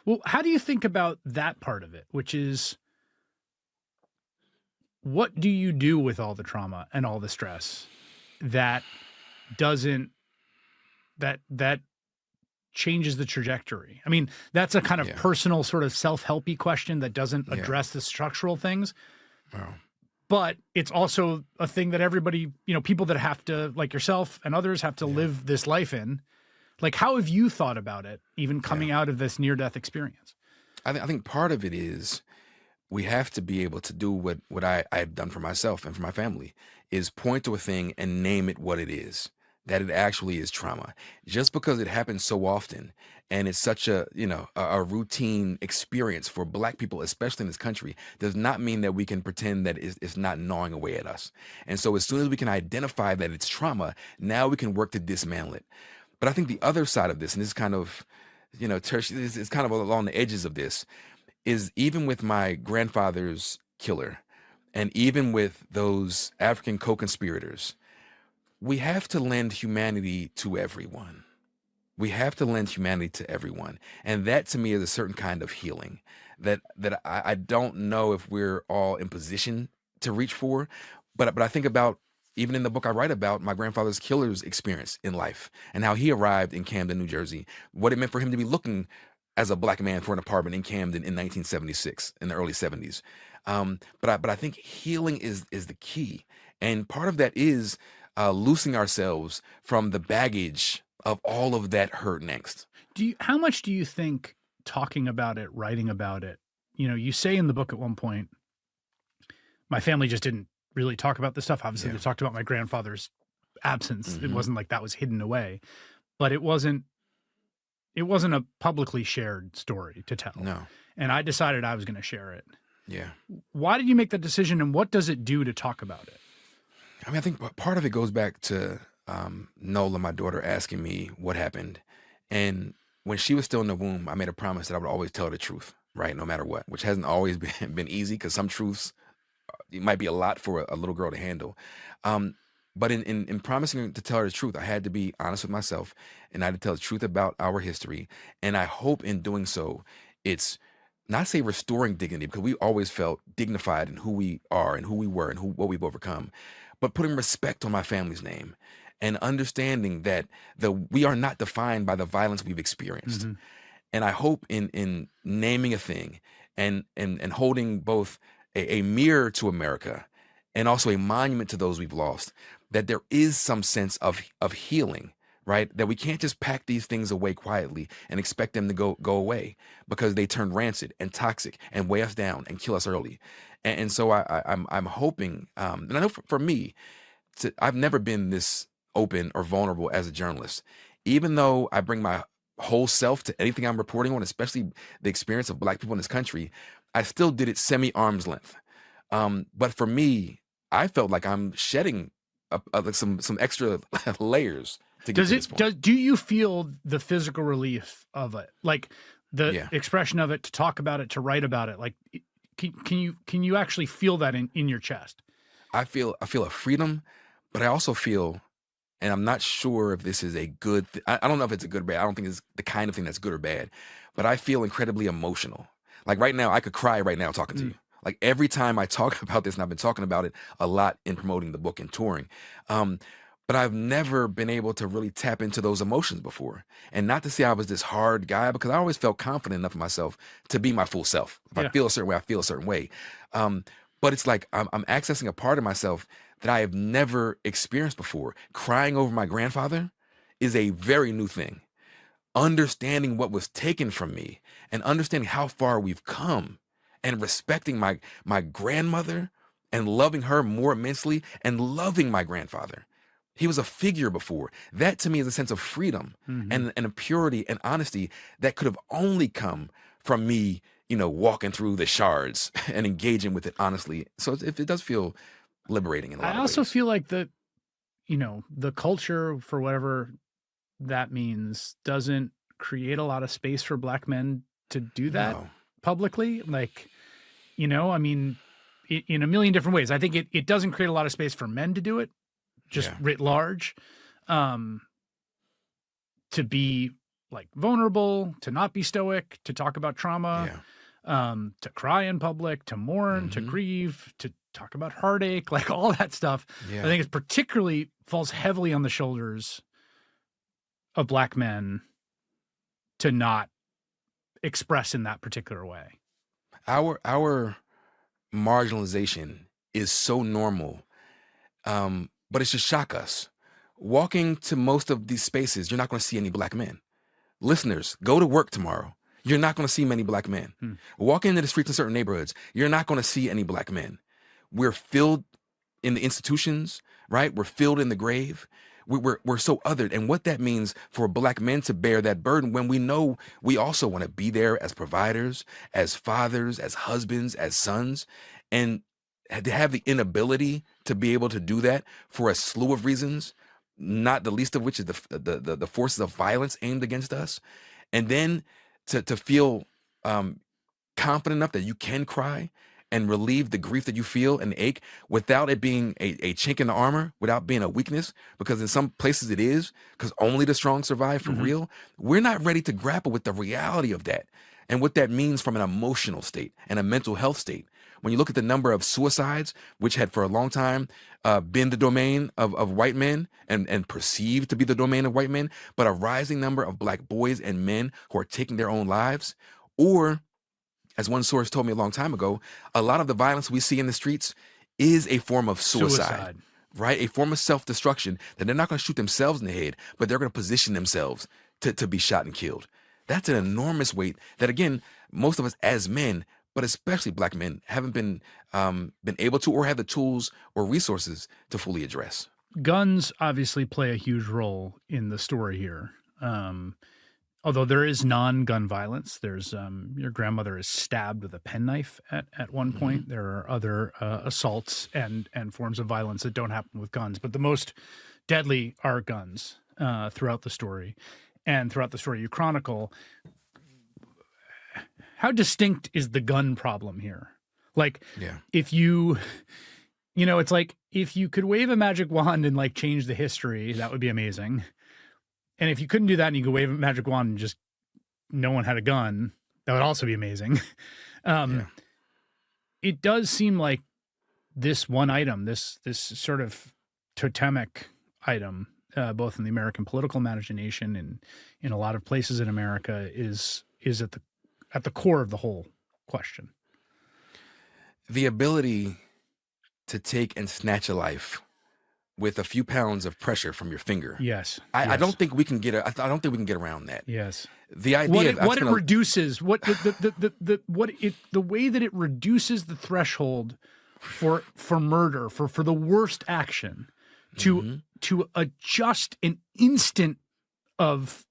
Well, how do you think about that part of it, which is, what do you do with all the trauma and all the stress that changes the trajectory? I mean, that's a kind of personal sort of self-helpy question that doesn't address the structural things. Wow. But it's also a thing that everybody, people that have to, like yourself and others, have to live this life in. Like, how have you thought about it, even coming out of this near-death experience? I think part of it is we have to be able to do what I've done for myself and for my family, is point to a thing and name it what it is. that it actually is trauma. Just because it happens so often and it's such a, a routine experience for Black people, especially in this country, does not mean that we can pretend that it's not gnawing away at us. And so as soon as we can identify that it's trauma, now we can work to dismantle it. But I think the other side of this, and this is kind of, it's kind of along the edges of this, is even with my grandfather's killer, and even with those African co-conspirators, we have to lend humanity to everyone. We have to lend humanity to everyone. And that to me is a certain kind of healing that I don't know if we're all in position to reach for. But I think about, even in the book I write about, my grandfather's killer's experience in life and how he arrived in Camden, New Jersey, what it meant for him to be looking as a Black man for an apartment in Camden in 1976, in the early 70s. But I think healing is the key. And part of that is loosening ourselves from the baggage of all of that hurt and angst. How much do you think talking about it, writing about it, you say in the book at one point, my family just didn't really talk about this stuff. Obviously, they talked about my grandfather's absence. It wasn't like that was hidden away, but it wasn't a publicly shared story to tell. No. And I decided I was going to share it. Yeah. Why did you make that decision, and what does it do to talk about it? I mean, I think part of it goes back to Nola, my daughter, asking me what happened. And when she was still in the womb, I made a promise that I would always tell her the truth, right? No matter what, which hasn't always been easy, because some truths, it might be a lot for a little girl to handle. But in promising to tell her the truth, I had to be honest with myself, and I had to tell the truth about our history. And I hope in doing so, it's not say restoring dignity, because we always felt dignified in who we are and who we were and what we've overcome, but putting respect on my family's name and understanding that we are not defined by the violence we've experienced. Mm-hmm. And I hope in naming a thing and holding both a mirror to America and also a monument to those we've lost, that there is some sense of healing, right? That we can't just pack these things away quietly and expect them to go away, because they turn rancid and toxic and weigh us down and kill us early. And so I'm hoping, and I know for me, I've never been this open or vulnerable as a journalist, even though I bring my whole self to anything I'm reporting on, especially the experience of Black people in this country. I still did it semi-arm's length. But for me, I felt like I'm shedding like some extra layers to get to this point. Do you feel the physical relief of it? Like the expression of it, to talk about it, to write about it? Like, can you actually feel that in your chest? I feel a freedom, but I also feel, and I'm not sure if this is a good I don't know if it's a good or bad. I don't think it's the kind of thing that's good or bad, but I feel incredibly emotional. Like right now, I could cry right now talking to you. Like every time I talk about this, and I've been talking about it a lot in promoting the book and touring, but I've never been able to really tap into those emotions before. And not to say I was this hard guy, because I always felt confident enough in myself to be my full self. If I feel a certain way, I feel a certain way. But it's like I'm accessing a part of myself that I have never experienced before. Crying over my grandfather is a very new thing. Understanding what was taken from me and understanding how far we've come, and respecting my grandmother and loving her more immensely, and loving my grandfather. He was a figure before. That to me is a sense of freedom and a purity and honesty that could have only come from me, walking through the shards and engaging with it honestly. So it does feel liberating in a lot of ways. I also feel like the culture, for whatever that means, doesn't create a lot of space for Black men to do that publicly. Like, I mean, in a million different ways. I think it doesn't create a lot of space for men to do it, just writ large, to be like vulnerable, to not be stoic, to talk about trauma, to cry in public, to mourn, to grieve, to talk about heartache, like all that stuff. I think it particularly falls heavily on the shoulders of Black men to not express in that particular way. Our marginalization is so normal, but it should shock us. Walking to most of these spaces, you're not going to see any Black men. Listeners, go to work tomorrow. You're not going to see many Black men. Walk into the streets in certain neighborhoods, you're not going to see any Black men. We're filled in the institutions, right? We're filled in the grave. we're so othered, and what that means for Black men to bear that burden when we know we also want to be there as providers, as fathers, as husbands, as sons, and to have the inability to be able to do that for a slew of reasons, not the least of which is the forces of violence aimed against us, and then to feel confident enough that you can cry and relieve the grief that you feel and the ache without it being a chink in the armor, without being a weakness, because in some places it is, because only the strong survive for real. We're not ready to grapple with the reality of that and what that means from an emotional state and a mental health state. When you look at the number of suicides, which had for a long time been the domain of white men and perceived to be the domain of white men, but a rising number of Black boys and men who are taking their own lives, or as one source told me a long time ago, a lot of the violence we see in the streets is a form of suicide. Right? A form of self-destruction, that they're not going to shoot themselves in the head, but they're going to position themselves to be shot and killed. That's an enormous weight that, again, most of us as men, but especially Black men, haven't been able to or have the tools or resources to fully address. Guns obviously play a huge role in the story here. Although there is non-gun violence, there's your grandmother is stabbed with a penknife at one point. There are other assaults and forms of violence that don't happen with guns, but the most deadly are guns throughout the story. And throughout the story you chronicle, how distinct is the gun problem here? Like, if it's like if you could wave a magic wand and like change the history, that would be amazing. And if you couldn't do that and you could wave a magic wand and just no one had a gun, that would also be amazing. It does seem like this one item, this sort of totemic item, both in the American political imagination and in a lot of places in America, is at the core of the whole question. The ability to take and snatch a life with a few pounds of pressure from your finger. Yes. I don't think we can get I don't think we can get around that. Yes. The idea what it reduces, the way that it reduces the threshold for murder, for the worst action to just an instant of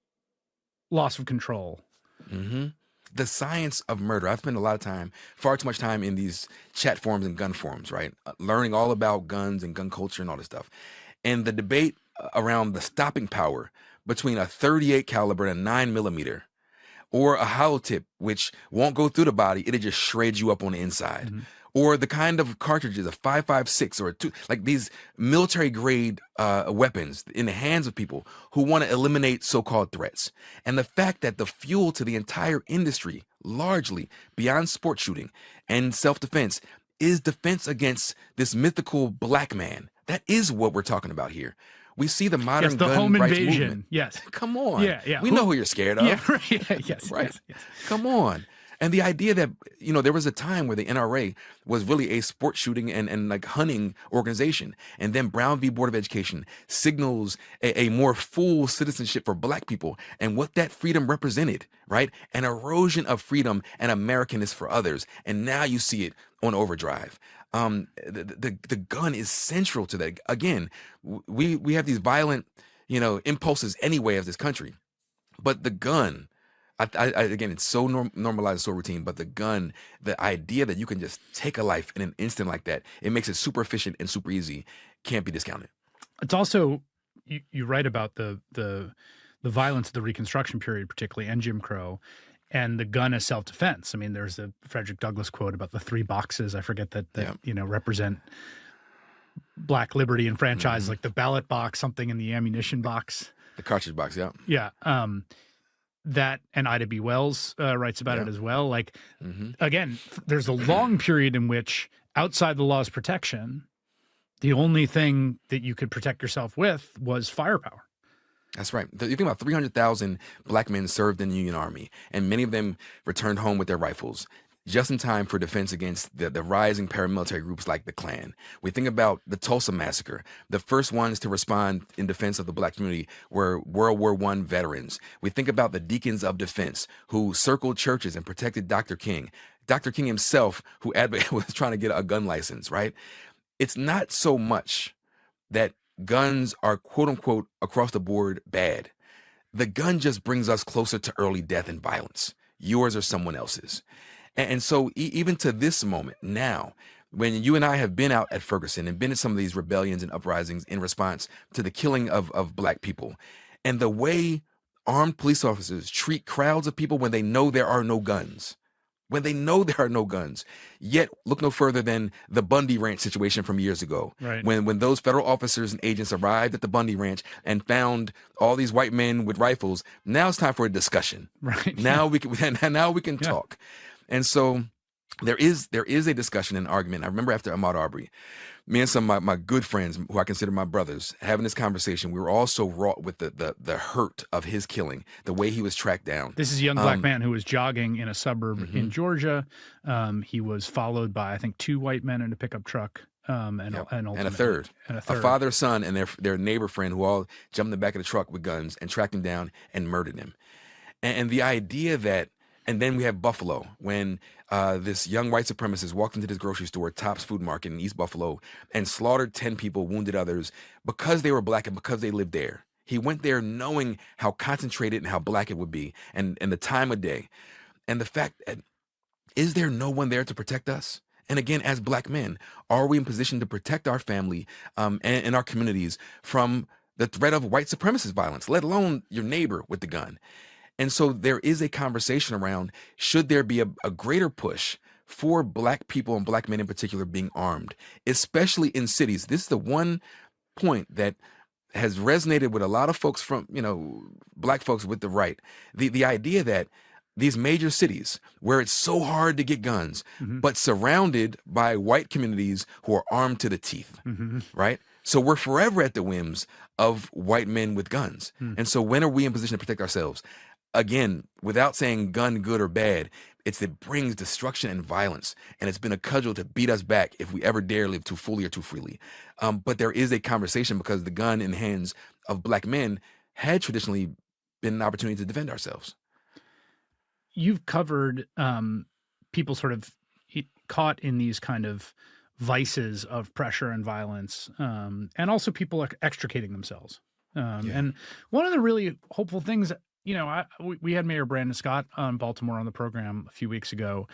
loss of control. The science of murder. I've spent a lot of time, far too much time in these chat forums and gun forums, right? Learning all about guns and gun culture and all this stuff. And the debate around the stopping power between a 38 caliber and a 9mm, or a hollow tip, which won't go through the body, it'll just shred you up on the inside. Or the kind of cartridges, a 5.56 or a 2, like these military grade weapons in the hands of people who want to eliminate so-called threats. And the fact that the fuel to the entire industry, largely beyond sport shooting and self-defense, is defense against this mythical Black man. That is what we're talking about here. We see the modern the gun home rights invasion. movement. Yes. Come on. Yeah. We know who you're scared of. Yeah, right. Yes. Right. Yes. Come on. And the idea that, there was a time where the NRA was really a sport shooting and like hunting organization. And then Brown v. Board of Education signals a more full citizenship for Black people and what that freedom represented, right? An erosion of freedom and Americanness for others. And now you see it on overdrive. The gun is central to that. Again, we have these violent, impulses anyway of this country, but the gun, again, it's so normalized, so routine, but the gun, the idea that you can just take a life in an instant like that, it makes it super efficient and super easy, can't be discounted. It's also, you write about the violence of the Reconstruction period, particularly, and Jim Crow, and the gun as self-defense. I mean, there's a Frederick Douglass quote about the 3 boxes, I forget that represent Black liberty and franchise, like the ballot box, something in the ammunition box. The cartridge box, yeah. Yeah. That, and Ida B. Wells writes about it as well. Like, again, there's a long period in which, outside the law's protection, the only thing that you could protect yourself with was firepower. That's right. You think about 300,000 Black men served in the Union Army, and many of them returned home with their rifles, just in time for defense against the rising paramilitary groups like the Klan. We think about the Tulsa Massacre. The first ones to respond in defense of the Black community were World War I veterans. We think about the Deacons of Defense who circled churches and protected Dr. King. Dr. King himself, who was trying to get a gun license, right? It's not so much that guns are quote unquote across the board bad. The gun just brings us closer to early death and violence, yours or someone else's. And so even to this moment now, when you and I have been out at Ferguson and been in some of these rebellions and uprisings in response to the killing of black people, and the way armed police officers treat crowds of people when they know there are no guns, when they know there are no guns. Yet look no further than the Bundy Ranch situation from years ago. Right. When those federal officers and agents arrived at the Bundy Ranch and found all these white men with rifles, now it's time for a discussion. Right. Now we can talk. And so there is a discussion and argument. I remember after Ahmaud Arbery, me and some of my good friends who I consider my brothers having this conversation, we were all so wrought with the hurt of his killing, the way he was tracked down. This is a young black man who was jogging in a suburb Mm-hmm. in Georgia. He was followed by, I think, 2 white men in a pickup truck, and a third, a father, son, and their neighbor friend who all jumped in the back of the truck with guns and tracked him down and murdered him. And the idea that, and then we have Buffalo, when this young white supremacist walked into this grocery store, Tops Food Market in East Buffalo, and slaughtered 10 people, wounded others, because they were black and because they lived there. He went there knowing how concentrated and how black it would be, and the time of day. And the fact that, is there no one there to protect us? And again, as black men, are we in position to protect our family and our communities from the threat of white supremacist violence, let alone your neighbor with the gun? And so there is a conversation around, should there be a greater push for black people and black men in particular being armed, especially in cities? This is the one point that has resonated with a lot of folks from, black folks with the right. The idea that these major cities where it's so hard to get guns, Mm-hmm. but surrounded by white communities who are armed to the teeth, Mm-hmm. right? So we're forever at the whims of white men with guns. And so when are we in position to protect ourselves? Again, without saying gun good or bad, it brings destruction and violence, and it's been a cudgel to beat us back if we ever dare live too fully or too freely. But there is a conversation, because the gun in the hands of black men had traditionally been an opportunity to defend ourselves. You've covered people sort of caught in these kind of vices of pressure and violence, and also people extricating themselves. And one of the really hopeful things, we had Mayor Brandon Scott on Baltimore on the program a few weeks ago.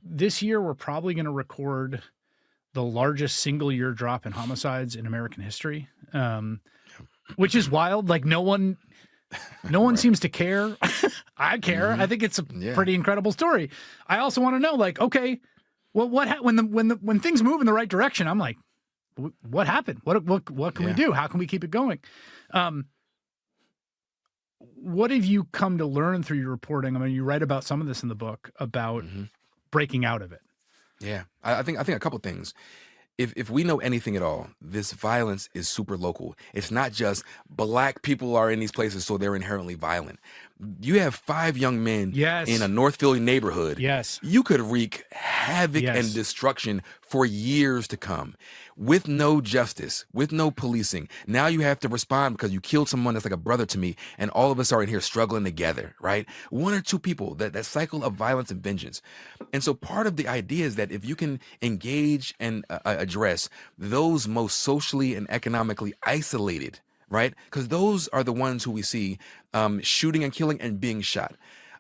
This year we're probably going to record the largest single year drop in homicides in American history, which is wild. Like no one Right. seems to care. I care. I think it's a pretty incredible story. I also want to know, like, okay, well, when things move in the right direction, I'm like, what happened? What can we do? How can we keep it going? What have you come to learn through your reporting? I mean, you write about some of this in the book about breaking out of it. Yeah, I think a couple things. If we know anything at all, this violence is super local. It's not just black people are in these places, so they're inherently violent. You have 5 young men in a North Philly neighborhood. Yes. You could wreak havoc and destruction for years to come with no justice, with no policing. Now you have to respond because you killed someone that's like a brother to me, and all of us are in here struggling together, right? 1 or 2 people, that cycle of violence and vengeance. And so part of the idea is that if you can engage and address those most socially and economically isolated, right? Because those are the ones who we see shooting and killing and being shot.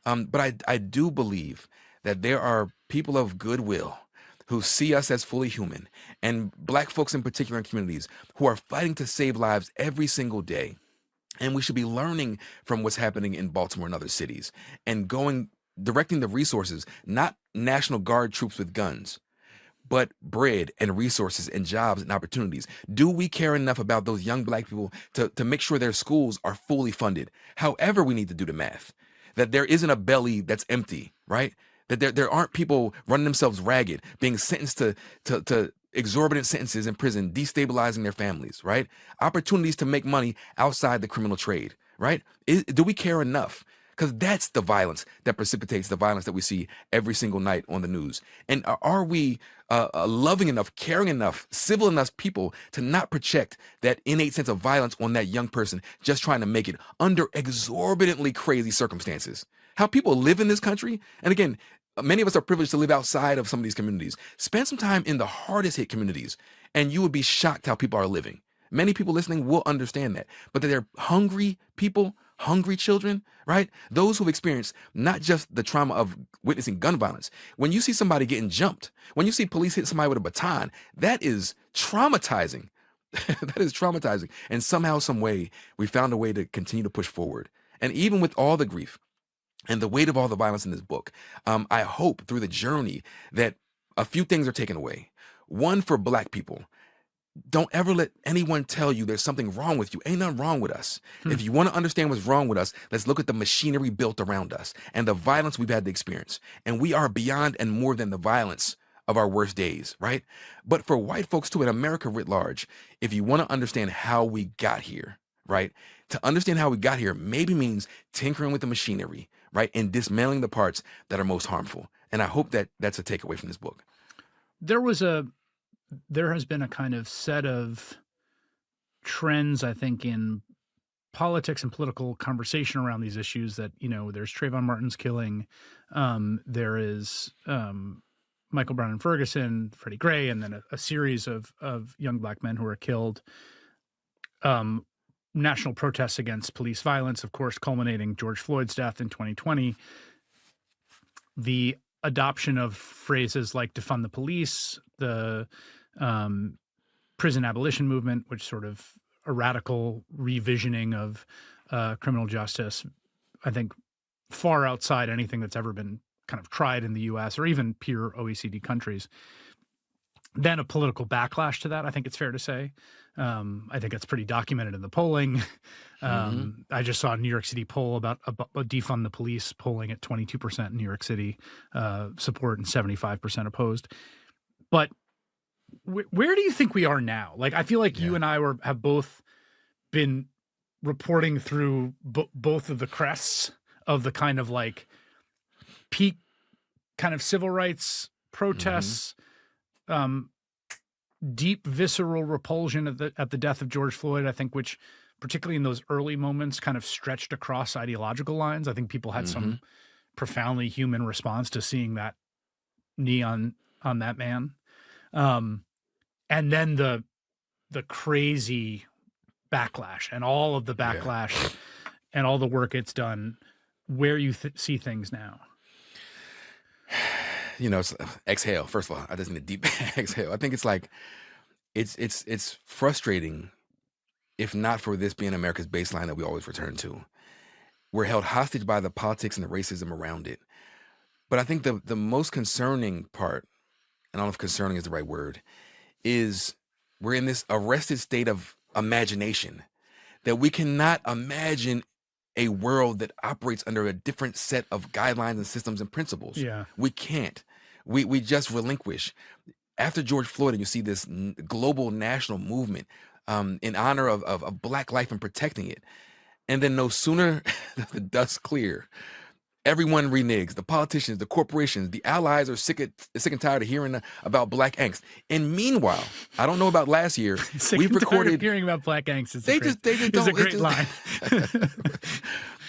But I do believe that there are people of goodwill who see us as fully human, and black folks in particular in communities who are fighting to save lives every single day. And we should be learning from what's happening in Baltimore and other cities and directing the resources, not National Guard troops with guns, but bread and resources and jobs and opportunities. Do we care enough about those young black people to make sure their schools are fully funded? However we need to do the math, that there isn't a belly that's empty, right? That there aren't people running themselves ragged, being sentenced to exorbitant sentences in prison, destabilizing their families, right? Opportunities to make money outside the criminal trade, right? Do we care enough? Because that's the violence that precipitates the violence that we see every single night on the news. And are we loving enough, caring enough, civil enough people to not project that innate sense of violence on that young person just trying to make it under exorbitantly crazy circumstances? How people live in this country, and again, many of us are privileged to live outside of some of these communities. Spend some time in the hardest hit communities And you would be shocked how people are living. Many people listening will understand that, but that they're hungry people, hungry children, right? Those who've experienced not just the trauma of witnessing gun violence. When you see somebody getting jumped, when you see police hit somebody with a baton, that is traumatizing. That is traumatizing. And somehow, some way, we found a way to continue to push forward. And even with all the grief and the weight of all the violence in this book, I hope through the journey that a few things are taken away. One, for Black people, don't ever let anyone tell you there's something wrong with you. Ain't nothing wrong with us. If you want to understand what's wrong with us, let's look at the machinery built around us and the violence we've had to experience. And we are beyond and more than the violence of our worst days, right? But for white folks too, in America writ large, if you want to understand how we got here, right? To understand how we got here maybe means tinkering with the machinery, right? And dismantling the parts that are most harmful. And I hope that that's a takeaway from this book. There has been a kind of set of trends, I think, in politics and political conversation around these issues that, there's Trayvon Martin's killing. There is Michael Brown and Ferguson, Freddie Gray, and then a series of young Black men who are killed. National protests against police violence, of course, culminating George Floyd's death in 2020. The adoption of phrases like defund the police, the prison abolition movement, which sort of a radical revisioning of criminal justice, I think far outside anything that's ever been kind of tried in the US or even peer OECD countries. Then a political backlash to that, I think it's fair to say. I think it's pretty documented in the polling. I just saw a New York City poll about defund the police polling at 22% in New York City support and 75% opposed. But where do you think we are now? Like, I feel like you and I have both been reporting through both of the crests of the kind of like peak kind of civil rights protests, deep visceral repulsion at the death of George Floyd, I think, which particularly in those early moments kind of stretched across ideological lines. I think people had some profoundly human response to seeing that knee on that man. And then the crazy backlash and all of the backlash and all the work it's done, where you see things now. It's exhale. First of all, I just need a deep exhale. I think it's like, it's frustrating, if not for this being America's baseline that we always return to. We're held hostage by the politics and the racism around it. But I think the most concerning part, and I don't know if concerning is the right word, is we're in this arrested state of imagination that we cannot imagine a world that operates under a different set of guidelines and systems and principles. Yeah. We can't. We just relinquish. After George Floyd, and you see this global national movement in honor of Black life and protecting it. And then no sooner does the dust clear, everyone reneges. The politicians, the corporations, the allies are sick and tired of hearing about Black angst. And meanwhile, I don't know about last year, we've recorded hearing about Black angst. They just don't. A great line.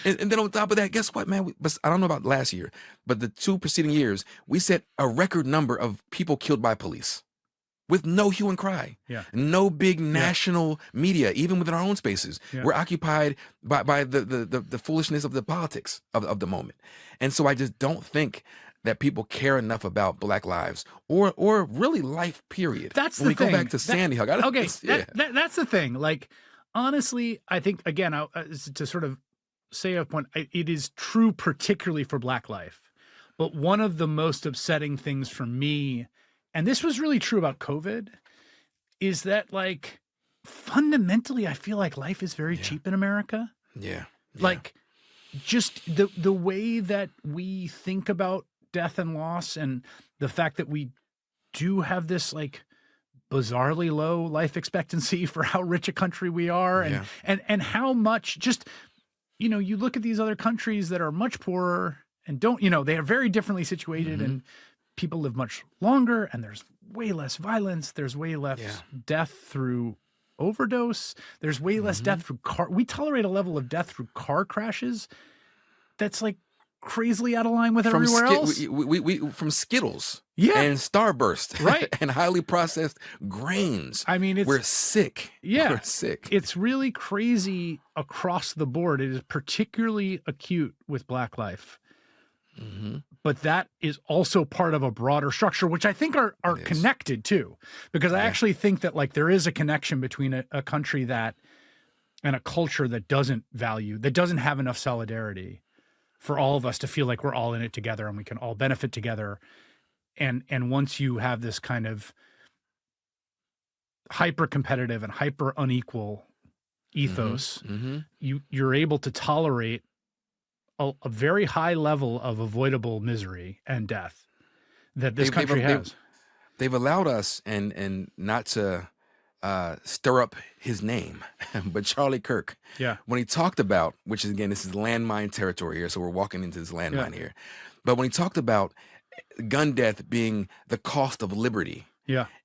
And then on top of that, guess what, man? I don't know about last year, but the 2 preceding years, we set a record number of people killed by police with no hue and cry. Yeah. No big national media, even within our own spaces. Yeah. We're occupied by the foolishness of the politics of the moment. And so I just don't think that people care enough about Black lives or really life, period. That's when the we thing. go back to Sandy Hook. That's the thing. Like, honestly, I think, again, to sort of say a point, it is true particularly for Black life. But one of the most upsetting things for me, and this was really true about COVID, is that, like, fundamentally, I feel like life is very cheap in America. Yeah. Like, just the way that we think about death and loss, and the fact that we do have this, like, bizarrely low life expectancy for how rich a country we are, and how much just, you look at these other countries that are much poorer and don't, they are very differently situated, and people live much longer, and there's way less violence. There's way less death through overdose. There's way less death through we tolerate a level of death through car crashes that's like crazily out of line with everywhere else. We from Skittles, Yeah. and Starburst, Right. and highly processed grains. I mean, we're sick. Yeah. We're sick. It's really crazy across the board. It is particularly acute with Black life. Mm-hmm. But that is also part of a broader structure, which I think are connected too, because I actually think that like there is a connection between a country that and a culture that doesn't have enough solidarity for all of us to feel like we're all in it together and we can all benefit together. And once you have this kind of hyper competitive and hyper unequal ethos, you're able to tolerate a very high level of avoidable misery and death that this country has. They've allowed us and not to stir up his name, but Charlie Kirk, when he talked about, which is again, this is landmine territory here, so we're walking into this landmine here. But when he talked about gun death being the cost of liberty,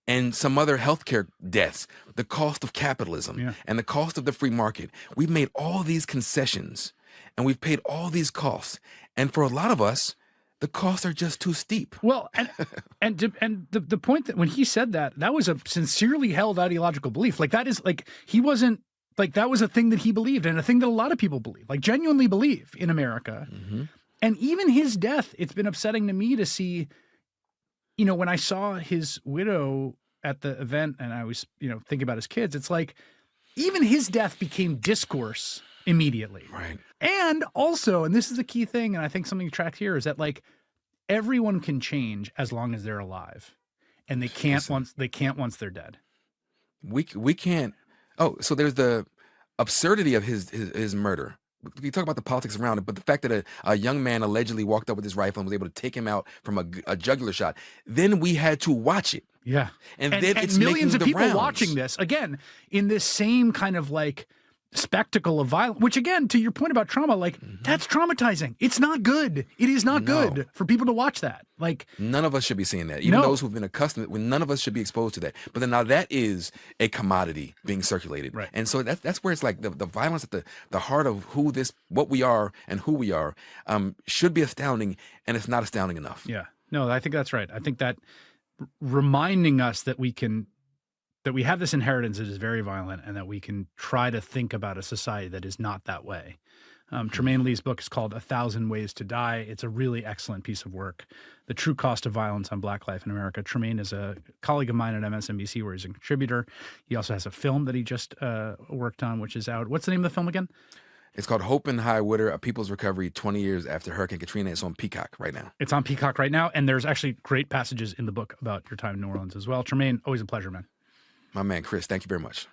and some other healthcare deaths, the cost of capitalism, and the cost of the free market, we've made all these concessions. And we've paid all these costs, and for a lot of us, the costs are just too steep. Well, and the point that when he said that was a sincerely held ideological belief. Like that is like he wasn't like that was a thing that he believed, and a thing that a lot of people believe, like genuinely believe in America. And even his death, it's been upsetting to me to see. You know, when I saw his widow at the event, and I was thinking about his kids, it's like even his death became discourse immediately. Right. And also, and this is the key thing, and I think something to track here is that like everyone can change as long as they're alive, and they can't once they're dead. We can't. Oh, so there's the absurdity of his murder. We talk about the politics around it, but the fact that a young man allegedly walked up with his rifle and was able to take him out from a jugular shot. Then we had to watch it. Yeah. And then it's millions of people rounds. watching this again in this same kind of like spectacle of violence, which again, to your point about trauma, like that's traumatizing. It's not good. It is not good for people to watch that. Like none of us should be seeing that. Even those who've been accustomed, none of us should be exposed to that. But then now that is a commodity being circulated. Right. And so that's where it's like the violence at the heart of what we are and who we are should be astounding, and it's not astounding enough. Yeah. No, I think that's right. I think that reminding us that we have this inheritance that is very violent, and that we can try to think about a society that is not that way. Tremaine Lee's book is called 1,000 Ways to Die. It's a really excellent piece of work. The True Cost of Violence on Black Life in America. Tremaine is a colleague of mine at MSNBC where he's a contributor. He also has a film that he just worked on, which is out. What's the name of the film again? It's called Hope in High Water, A People's Recovery 20 Years After Hurricane Katrina. It's on Peacock right now. It's on Peacock right now, and there's actually great passages in the book about your time in New Orleans as well. Tremaine, always a pleasure, man. My man, Chris, thank you very much.